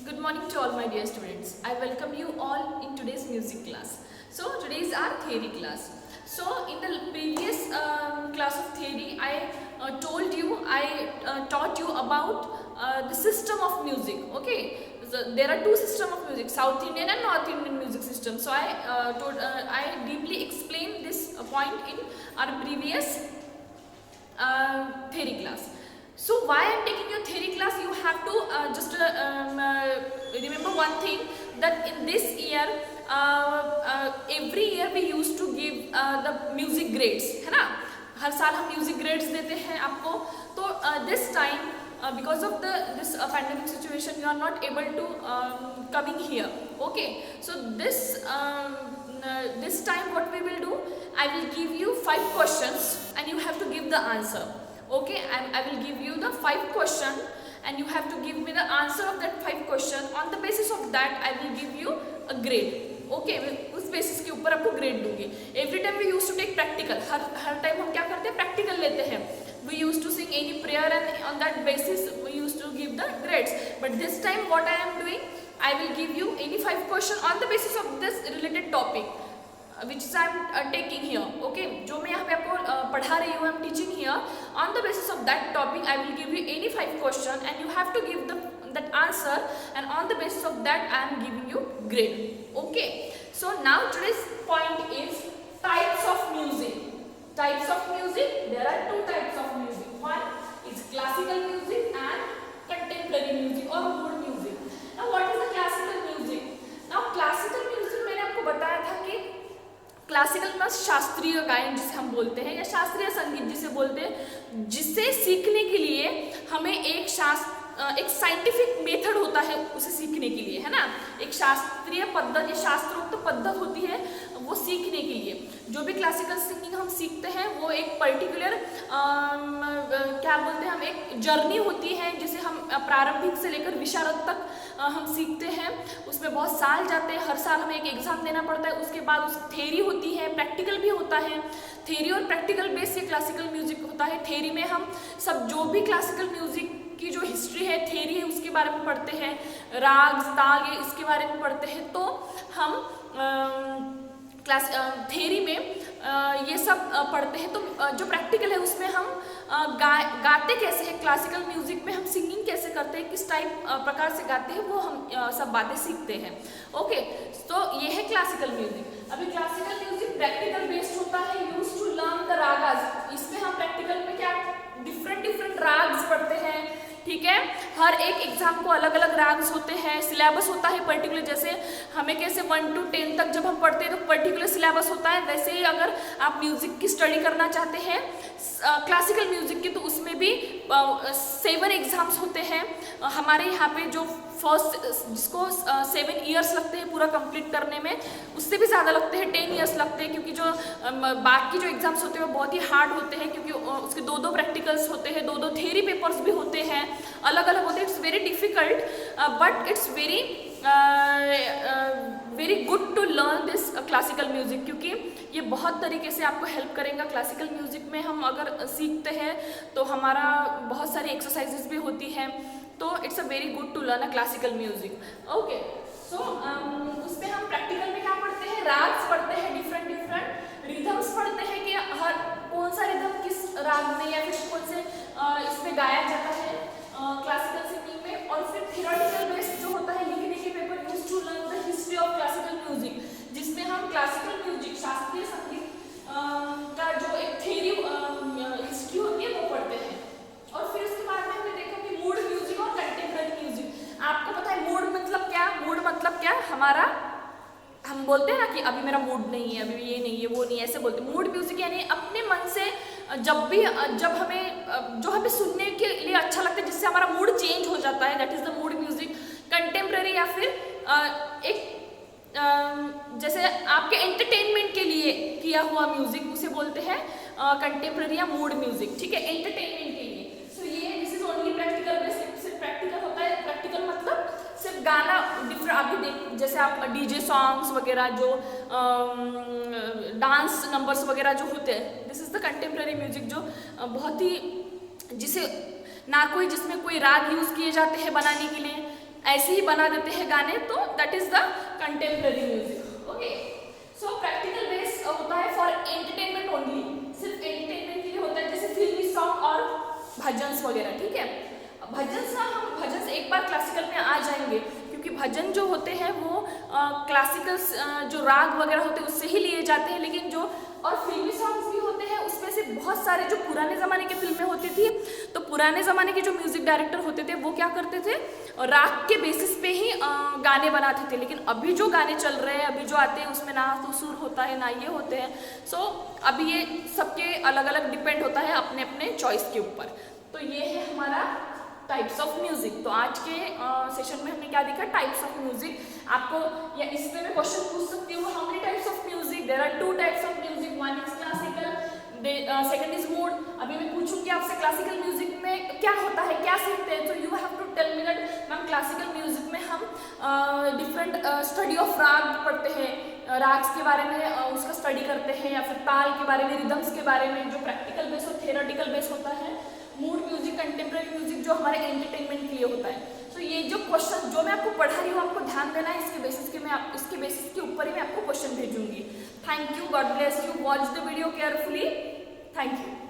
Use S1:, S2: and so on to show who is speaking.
S1: Good morning to all my dear students. I welcome you all in today's music class. So today is our theory class. So in the previous class of theory, I taught you about the system of music. Okay, so there are two systems of music: South Indian and North Indian music system. So I deeply explained this point in our previous theory class. So why I am taking your theory class? You have to remember one thing, that in this year every year we used to give the music grades, है ना? हर साल हम music grades देते हैं आपको. तो this time because of this pandemic situation you are not able to coming here. Okay, so this time what we will do, I will give you 5 questions and you have to give the answer. Okay, I will give you the 5 question and you have to give me the answer of that 5 question. On the basis of that I will give you a grade. Okay, उस basis के ऊपर आपको grade दूंगी. Every time we use to take practical. हर time हम क्या करते हैं, प्रैक्टिकल लेते हैं. We use to sing any prayer and on that basis we use to give the grades. But this time what I am doing, I will give you any 5 question on the basis of this related topic which is I am taking here. Okay, जो मैं यहाँ पे आपको पढ़ा रही हूँ, I am teaching here. On the basis of that topic, I will give you any 5 question and you have to give that answer, and on the basis of that I am giving you grade. Okay, so now today's point is types of music. Types of music, there are 2 types of music. One is classical music and contemporary music or mood music. Now what is the classical music? Now classical music मैंने आपको बताया था कि classical में शास्त्रीय गायन जिसे हम बोलते हैं या शास्त्रीय संगीत जिसे बोलते हैं, जिसे सीखने के लिए हमें एक साइंटिफिक मेथड होता है उसे सीखने के लिए, है ना. एक शास्त्रीय पद्धति, शास्त्रोक्त पद्धति होती है वो सीखने के लिए. जो भी क्लासिकल सिंगिंग हम सीखते हैं वो एक पर्टिकुलर क्या बोलते हैं, हम एक जर्नी होती है जिसे हम प्रारंभिक से लेकर विशारद तक हम सीखते हैं. उसमें बहुत साल जाते हैं, हर साल हमें एक एग्जाम देना पड़ता है. उसके बाद उस थ्योरी होती है, प्रैक्टिकल भी होता है. थ्योरी और प्रैक्टिकल बेस से क्लासिकल म्यूजिक होता है. थ्योरी में हम सब जो भी क्लासिकल म्यूजिक की जो हिस्ट्री है, थ्योरी है, उसके बारे में पढ़ते हैं. राग ताल ये इसके बारे में पढ़ते हैं. तो हम थ्योरी में ये सब पढ़ते हैं. तो जो प्रैक्टिकल है उसमें हम गाते कैसे हैं, क्लासिकल म्यूजिक में हम सिंगिंग कैसे करते हैं, किस टाइप प्रकार से गाते हैं, वो हम सब बातें सीखते हैं. ओके, तो ये है क्लासिकल म्यूजिक. अभी क्लासिकल म्यूजिक प्रैक्टिकल बेस्ड होता है. Use to learn the ragas. इसमें हम प्रैक्टिकल में क्या डिफरेंट राग्स पढ़ते हैं. ठीक है, हर एक एग्जाम को अलग अलग राग्स होते हैं. सिलेबस होता है पर्टिकुलर, जैसे हमें कैसे 1 to 10 तक जब हम पढ़ते हैं तो पर्टिकुलर सिलेबस होता है. वैसे ही अगर आप म्यूजिक की स्टडी करना चाहते हैं क्लासिकल म्यूजिक की, तो उसमें भी 7 एग्जाम्स होते हैं. हमारे यहाँ पे जो फर्स्ट जिसको 7 ईयर्स लगते हैं पूरा कंप्लीट करने में, उससे भी ज़्यादा लगते हैं, 10 ईयर्स लगते हैं. क्योंकि जो बाकी जो एग्जाम्स होते हैं वो बहुत ही हार्ड होते हैं, क्योंकि उसके 2 प्रैक्टिकल्स होते हैं, 2 थ्योरी पेपर्स भी होते हैं, अलग अलग होते हैं. It's very difficult but it's very good to learn this classical music, क्योंकि ये बहुत तरीके से आपको हेल्प करेगा. क्लासिकल म्यूजिक में हम अगर सीखते हैं तो हमारा बहुत सारी एक्सरसाइजेस भी होती हैं. तो it's a very good to learn a classical music. Okay, so उसमें हम प्रैक्टिकल में क्या पढ़ते हैं, राग्स पढ़ते हैं, डिफरेंट रिदम्स पढ़ते हैं कि हर कौन सा रिदम किस राग में या फिर कौन से इसमें गाया जाता है क्लासिकल सिंगिंग में. और फिर थियोरेटिकल बेस्ड जो होता है, लिखने के paper use to learn the history of classical music, जिसमें हम क्लासिकल म्यूजिक, शास्त्रीय संगीत का जो एक थ्योरी हिस्ट्री होती है वो पढ़ते हैं. और फिर उसके बाद में हमने देखा कि मूड म्यूजिक और कंटेम्पररी म्यूजिक. आपको पता है मूड मतलब क्या? मूड मतलब क्या, हमारा हम बोलते हैं ना कि अभी मेरा मूड नहीं है, अभी ये नहीं है, वो नहीं है, ऐसे बोलते हैं. मूड म्यूजिक यानी अपने मन से जब हमें जो हमें सुनने के लिए अच्छा लगता है, जिससे हमारा मूड चेंज हो जाता है, that is the mood music. Contemporary या फिर एक जैसे आपके एंटरटेनमेंट के लिए किया हुआ म्यूजिक, उसे बोलते हैं कंटेम्पररी या मूड म्यूजिक. ठीक है, एंटरटेनमेंट के लिए. सो ये this is only practical basic. सिर्फ प्रैक्टिकल होता है. प्रैक्टिकल मतलब सिर्फ गाना डिफरेंट. अभी देख जैसे आप डीजे सॉन्ग्स वगैरह, जो डांस नंबर्स वगैरह जो होते हैं, this is the contemporary music, जो बहुत ही जिसे ना कोई जिसमें कोई राग यूज किए जाते हैं बनाने के लिए, ऐसे ही बना देते हैं गाने, तो that is the contemporary music. Okay, so practical base होता है फॉर एंटरटेनमेंट ओनली, सिर्फ एंटरटेनमेंट के लिए होता है, जैसे फिल्मी सॉन्ग और भजन वगैरह। ठीक है, भजन से एक बार क्लासिकल में आ जाएंगे, क्योंकि भजन जो होते हैं वो क्लासिकल जो राग वगैरह होते हैं उससे ही लिए जाते हैं, लेकिन जो और फिल्मी सॉन्ग्स भी होते हैं उसमें से बहुत सारे जो पुराने ज़माने की फिल्में होती थी, तो पुराने ज़माने के जो म्यूज़िक डायरेक्टर होते थे वो क्या करते थे, राग के बेसिस पे ही गाने बनाते थे। लेकिन अभी जो गाने चल रहे हैं, अभी जो आते हैं उसमें ना तो सुर होता है ना ये होते हैं। सो अभी ये सबके अलग अलग डिपेंड होता है अपने अपने चॉइस के ऊपर। तो ये है हमारा टाइप्स ऑफ म्यूजिक। तो आज के सेशन में हमने क्या देखा, टाइप्स ऑफ म्यूजिक। आपको या इसमें मैं क्वेश्चन पूछ सकती हूँ, how many types of music, there are 2 types of music, one is classical, second is mood. अभी मैं पूछूंगी आपसे क्लासिकल म्यूजिक में क्या होता है, क्या सीखते हैं, तो you have to tell me that ma'am classical music में हम डिफरेंट स्टडी ऑफ राग पढ़ते हैं, राग्स के बारे में उसका स्टडी करते हैं, या फिर ताल के बारे में, रिदम्स के बारे में, जो प्रैक्टिकल बेस और थियोरेटिकल बेस होता है। मूड म्यूजिक, कंटेम्प्रेरी म्यूजिक जो हमारे एंटरटेनमेंट के लिए होता है। तो ये जो क्वेश्चन जो मैं आपको पढ़ा रही हूँ आपको ध्यान देना है, इसके बेसिस के ऊपर ही मैं आपको क्वेश्चन भेजूंगी। Thank you, God bless you, watch the video carefully, thank you.